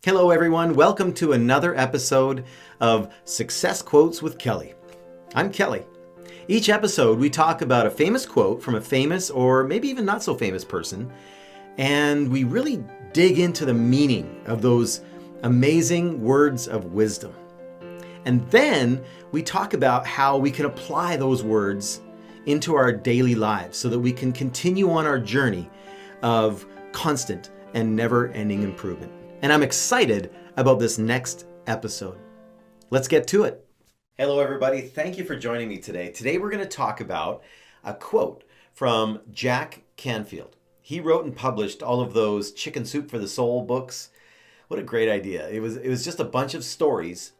Hello, everyone. Welcome to another episode of Success Quotes with Kelly. I'm Kelly. Each episode, we talk about a famous quote from a famous or maybe even not so famous person, and we really dig into the meaning of those amazing words of wisdom. And then we talk about how we can apply those words into our daily lives so that we can continue on our journey of constant and never-ending improvement. And I'm excited about this next episode. Let's get to it. Hello, everybody. Thank you for joining me today. Today, we're going to talk about a quote from Jack Canfield. He wrote and published all of those Chicken Soup for the Soul books. What a great idea. It was just a bunch of stories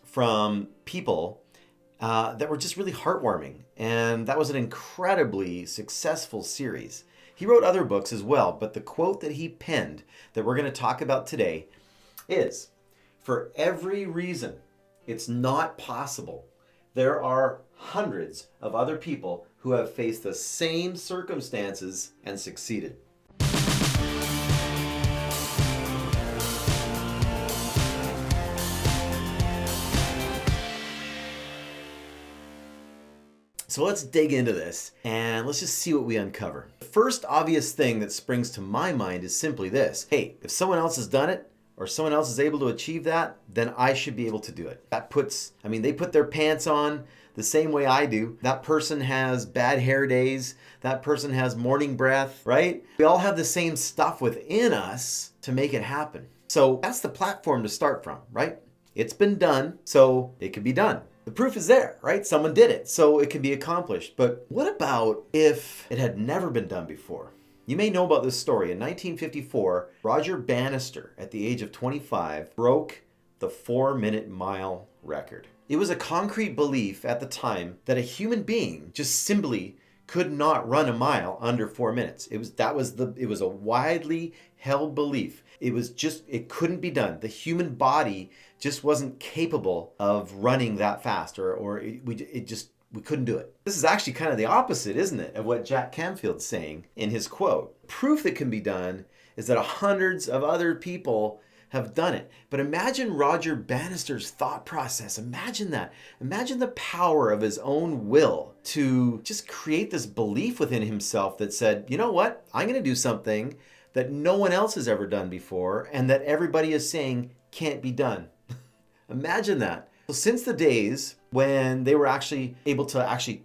from people that were just really heartwarming. And that was an incredibly successful series. He wrote other books as well, but the quote that he penned that we're going to talk about today is, "For every reason it's not possible, there are hundreds of other people who have faced the same circumstances and succeeded." So let's dig into this and let's just see what we uncover. The first obvious thing that springs to my mind is simply this. Hey, if someone else has done it or someone else is able to achieve that, then I should be able to do it. They put their pants on the same way I do. That person has bad hair days. That person has morning breath, right? We all have the same stuff within us to make it happen. So that's the platform to start from, right? It's been done, so it can be done. The proof is there, right? Someone did it, so it can be accomplished. But what about if it had never been done before? You may know about this story. In 1954, Roger Bannister, at the age of 25, broke the 4-minute mile record. It was a concrete belief at the time that a human being just simply could not run a mile under 4 minutes. It was a widely held belief. It couldn't be done. The human body just wasn't capable of running that fast, or we couldn't do it. This is actually kind of the opposite, isn't it, of what Jack Canfield's saying in his quote. Proof that can be done is that hundreds of other people have done it. But imagine Roger Bannister's thought process. Imagine that. Imagine the power of his own will to just create this belief within himself that said, you know what? I'm going to do something that no one else has ever done before and that everybody is saying can't be done. Imagine that. So since the days when they were actually able to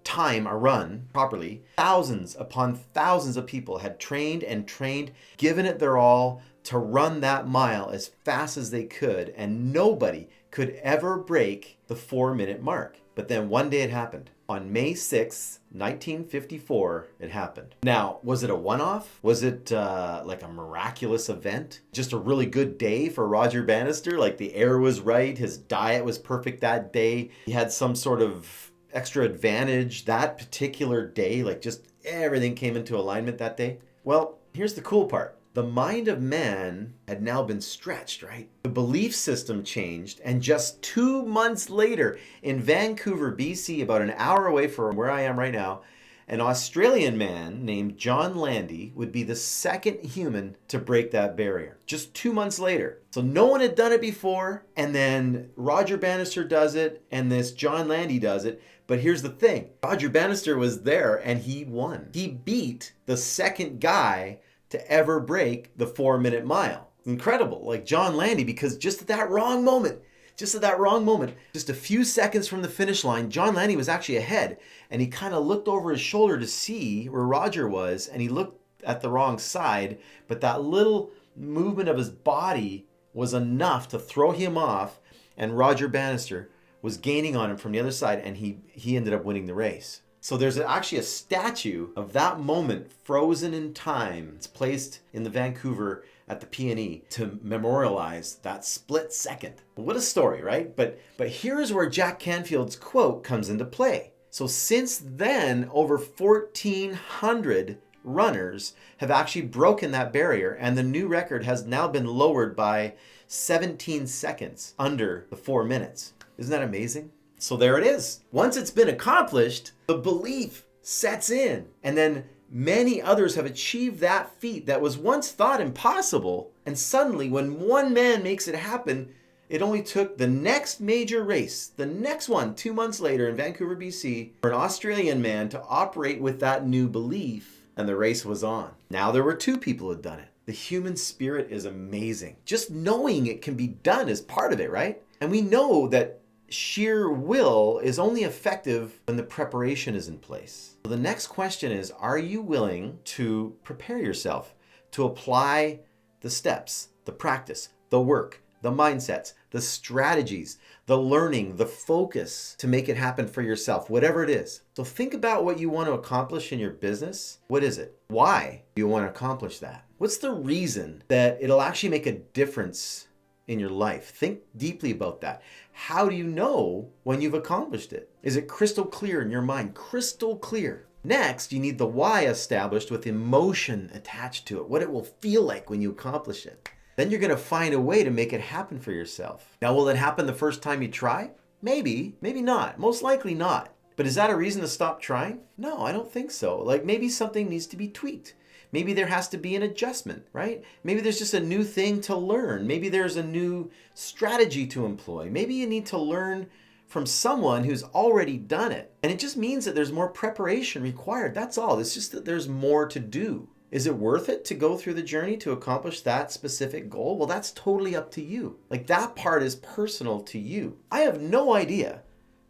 time a run properly, thousands upon thousands of people had trained and trained, given it their all to run that mile as fast as they could, and nobody could ever break the 4-minute mark. But then one day it happened. On May 6th, 1954, it happened. Now, was it a one-off? Was it like a miraculous event? Just a really good day for Roger Bannister? Like the air was right, his diet was perfect that day, he had some sort of extra advantage that particular day, like just everything came into alignment that day? Well, here's the cool part. The mind of man had now been stretched, right? The belief system changed, and just 2 months later, in Vancouver, BC, about an hour away from where I am right now, an Australian man named John Landy would be the second human to break that barrier. Just 2 months later. So no one had done it before, and then Roger Bannister does it, and this John Landy does it. But here's the thing. Roger Bannister was there, and he won. He beat the second guy to ever break the 4-minute mile. Incredible, like John Landy, because just at that wrong moment, just a few seconds from the finish line, John Landy was actually ahead, and he kind of looked over his shoulder to see where Roger was, and he looked at the wrong side, but that little movement of his body was enough to throw him off, and Roger Bannister was gaining on him from the other side, and he ended up winning the race. So there's actually a statue of that moment frozen in time. It's placed in the Vancouver at the PNE to memorialize that split second. What a story, right? But here's where Jack Canfield's quote comes into play. So since then, over 1,400 runners have actually broken that barrier, and the new record has now been lowered by 17 seconds under the 4 minutes. Isn't that amazing? So there it is. Once it's been accomplished, the belief sets in. And then Many others have achieved that feat that was once thought impossible, and suddenly when one man makes it happen, it only took the next major race, the next one 2 months later in Vancouver, BC, for an Australian man to operate with that new belief, and the race was on. Now there were 2 people who had done it. The human spirit is amazing. Just knowing it can be done is part of it, right? And we know that sheer will is only effective when the preparation is in place. So the next question is, are you willing to prepare yourself to apply the steps, the practice, the work, the mindsets, the strategies, the learning, the focus to make it happen for yourself, whatever it is? So think about what you want to accomplish in your business. What is it? Why do you want to accomplish that? What's the reason that it'll actually make a difference in your life? Think deeply about that. How do you know when you've accomplished it? Is it crystal clear in your mind? Crystal clear. Next, you need the why established with emotion attached to it, what it will feel like when you accomplish it. Then you're going to find a way to make it happen for yourself. Now, will it happen the first time you try? Maybe, maybe not. Most likely not. But is that a reason to stop trying? No, I don't think so. Like maybe something needs to be tweaked. Maybe there has to be an adjustment, right? Maybe there's just a new thing to learn. Maybe there's a new strategy to employ. Maybe you need to learn from someone who's already done it. And it just means that there's more preparation required. That's all. It's just that there's more to do. Is it worth it to go through the journey to accomplish that specific goal? Well, that's totally up to you. Like that part is personal to you. I have no idea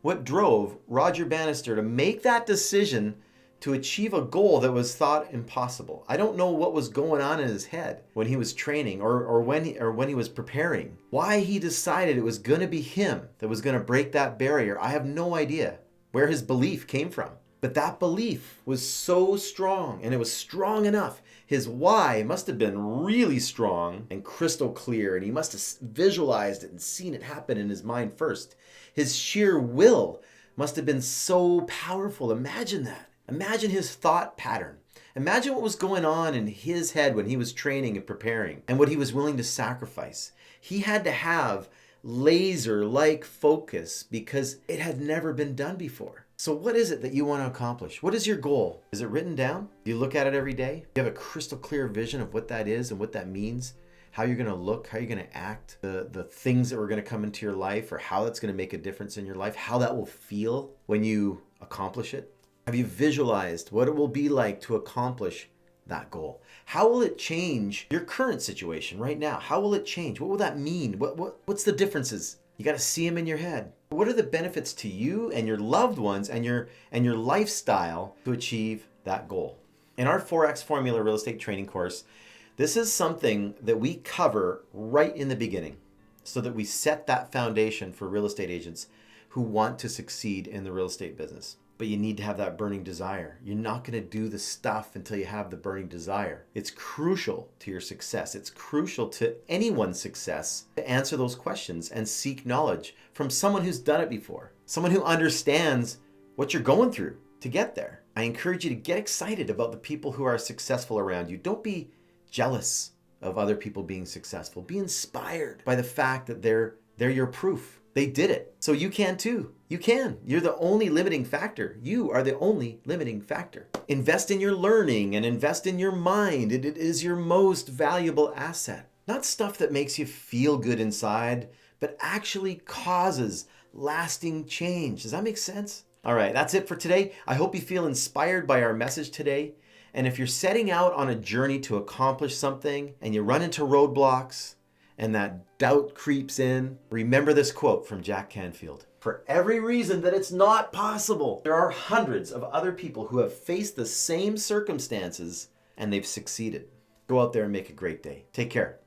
what drove Roger Bannister to make that decision to achieve a goal that was thought impossible. I don't know what was going on in his head when he was training or when he was preparing. Why he decided it was going to be him that was going to break that barrier. I have no idea where his belief came from. But that belief was so strong, and it was strong enough. His why must have been really strong and crystal clear, and he must have visualized it and seen it happen in his mind first. His sheer will must have been so powerful. Imagine that. Imagine his thought pattern. Imagine what was going on in his head when he was training and preparing and what he was willing to sacrifice. He had to have laser-like focus because it had never been done before. So what is it that you want to accomplish? What is your goal? Is it written down? Do you look at it every day? Do you have a crystal clear vision of what that is and what that means? How you're going to look, how you're going to act, the things that are going to come into your life or how that's going to make a difference in your life, how that will feel when you accomplish it? Have you visualized what it will be like to accomplish that goal? How will it change your current situation right now? How will it change? What will that mean? What's the differences? You got to see them in your head. What are the benefits to you and your loved ones and your lifestyle to achieve that goal? In our 4X Formula Real Estate Training course, this is something that we cover right in the beginning so that we set that foundation for real estate agents who want to succeed in the real estate business. But you need to have that burning desire. You're not going to do the stuff until you have the burning desire. It's crucial to your success. It's crucial to anyone's success to answer those questions and seek knowledge from someone who's done it before, someone who understands what you're going through to get there. I encourage you to get excited about the people who are successful around you. Don't be jealous of other people being successful. Be inspired by the fact that they're your proof. They did it. So you can too. You can. You're the only limiting factor. You are the only limiting factor. Invest in your learning and invest in your mind. It is your most valuable asset. Not stuff that makes you feel good inside, but actually causes lasting change. Does that make sense? All right, that's it for today. I hope you feel inspired by our message today. And if you're setting out on a journey to accomplish something and you run into roadblocks, and that doubt creeps in, remember this quote from Jack Canfield. For every reason that it's not possible, there are hundreds of other people who have faced the same circumstances and they've succeeded. Go out there and make a great day. Take care.